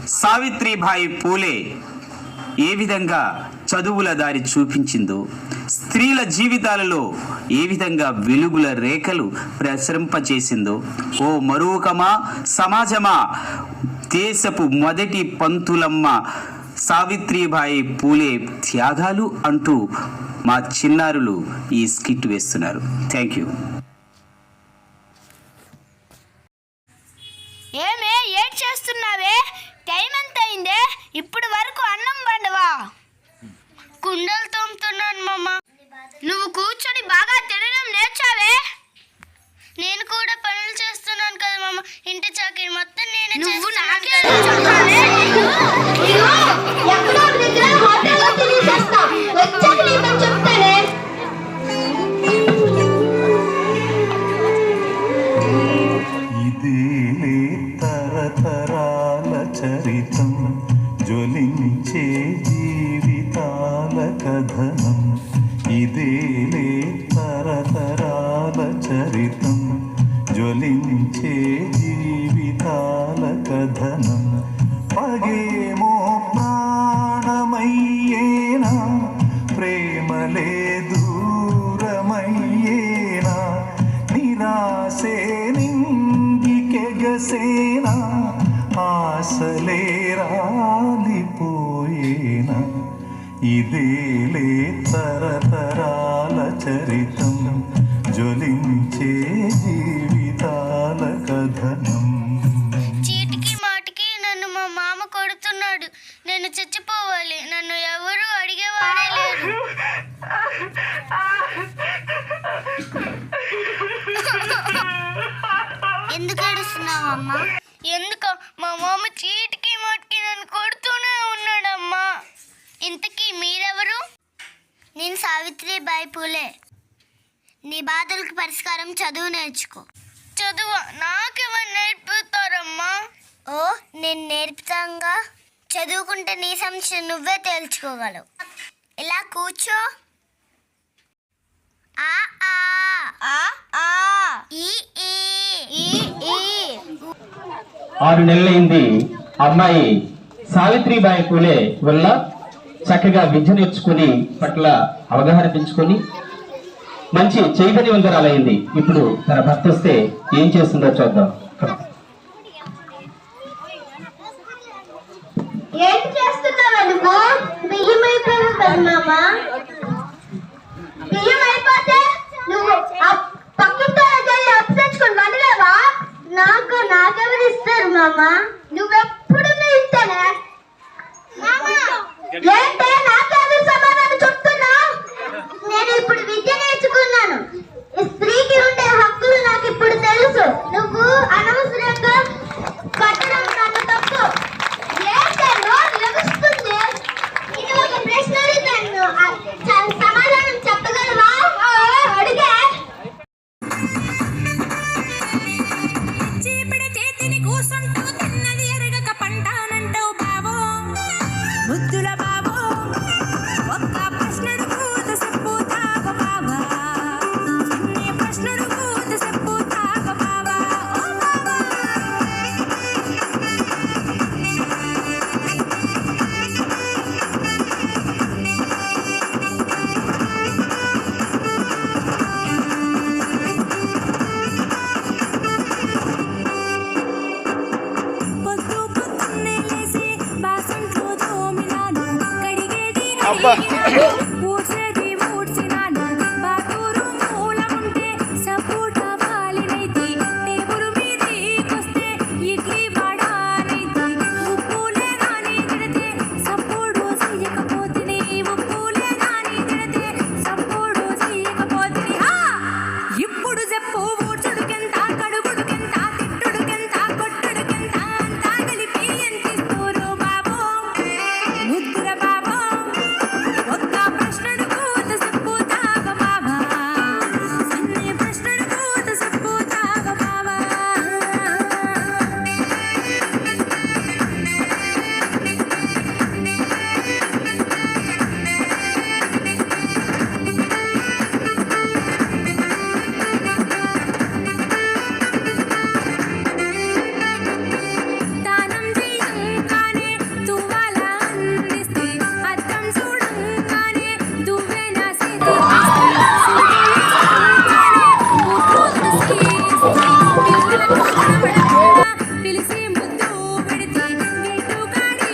సావిత్రిబాయి పూలే ఏ విధంగా చదువుల దారి చూపించిందో, స్త్రీల జీవితాలలో ఏ విధంగా వెలుగుల రేఖలు ప్రసరింపచేసిందో, ఓ మరూకమా సమాజమా, దేశపు మొదటి పంతులమ్మ సావిత్రిబాయి పూలే త్యాగాలు అంటూ మా చిన్నారులు ఈ స్కిట్ వేస్తున్నారు. Thank you. ఏమే ఏడ్ చేస్తున్నావే? టైం ఎంత అయిందే? ఇప్పుడు వరకు అన్నం వండవా? కుండలు తోముతున్నాను మమ్మ. నువ్వు కూర్చొని బాగా తినడం నేర్చావే? నేను కూడా పనులు చేస్తున్నాను కదా మమ్మ. ఇంటి చాకరీ మొత్తం నేనే. నువ్వు నాకే చెప్పావే? ఇదేలే తరతరాల చరితం, జ్వలించే జీవితాల కథనం. ఇదేలే తరతరాల చరితం, జ్వలించే జీవితాల కథనం. పగేమో ప్రాణమయ్యేనా, ప్రేమలే దూరమయ్యేనా, నిరాశే నింగికెగసేనా, ఆశలే రాలిపోయేనా. ఇదేలే తరతరాల చరితం, జ్వలించే జీవితాల కథనం. చీటికి మాటికి నన్ను మా మామ కొడుతున్నాడు. నేను చచ్చిపోవాలి. నన్ను ఎవరు అడిగేవాడే లేరు. ఎందుకు ఏడుస్తున్నావమ్మా? ఎందుకో మా మామ చీటికి మాటికి నన్ను కొడుతూనే ఉన్నాడమ్మా. ఇంతకీ మీరెవరు? నేను సావిత్రిబాయి పూలే. నీ బాధలకు పరిష్కారం చదువు నేర్చుకో. చదువు నాకెవరు నేర్పుతారమ్మా? ఓ, నేను నేర్పుతాంగా. చదువుకుంటే నీ సమస్య నువ్వే తేల్చుకోగలవు. ఇలా కూర్చో. ఆ ఆ ఆ ఆ ఈ ఈ ఈ ఈ. 6 నెలలైంది అమ్మాయి సావిత్రిబాయి పూలే వల్ల చక్కగా విద్య నేర్చుకుని పట్ల అవగాహన పెంచుకొని మంచి చైతన్యవంతురాలైంది. ఇప్పుడు తన భర్త వస్తే ఏం చేస్తుందో చూద్దాం. ఏం చేస్తున్నావు? అనుకో బియ్యం అయిపోయిందమ్మా. బియ్యం అయిపోతే నువ్వు పక్కతో అప్పు తెచ్చుకొని వండలేవా? నాకెవరు ఇస్తారు మామ? నువ్వెప్పుడు ఇంతనే ఏంటే నాకెవరు సమాధానం చెప్తున్నావు? నేను ఇప్పుడు విద్య నేర్చుకున్నాను. స్త్రీకి ఉండే హక్కులు నాకు ఇప్పుడు తెలుసు. నువ్వు అనవసరంగా కట్టడం నన్ను తప్పు. ఏంటే నోరు లభిస్తుంది? ఇది ఒక ప్రశ్న అడిగాను. సమాధానం చెప్పగలవా? అడిగే. చీపిడి చేతిని కూర్చుంటూ తిన్నది ఎరగక పంటానంటావు బాబో, ముద్దుల బాబో. ఒక్క ప్రశ్నడు కూత చెప్పు తాగ బాబా, నీ ప్రశ్నడు కూత చెప్పు తాగ బాబా. ఓ బాబా. పొద్దు పొద్దున్నే లేసి బాసంట్లో తోమినాను, కడిగేది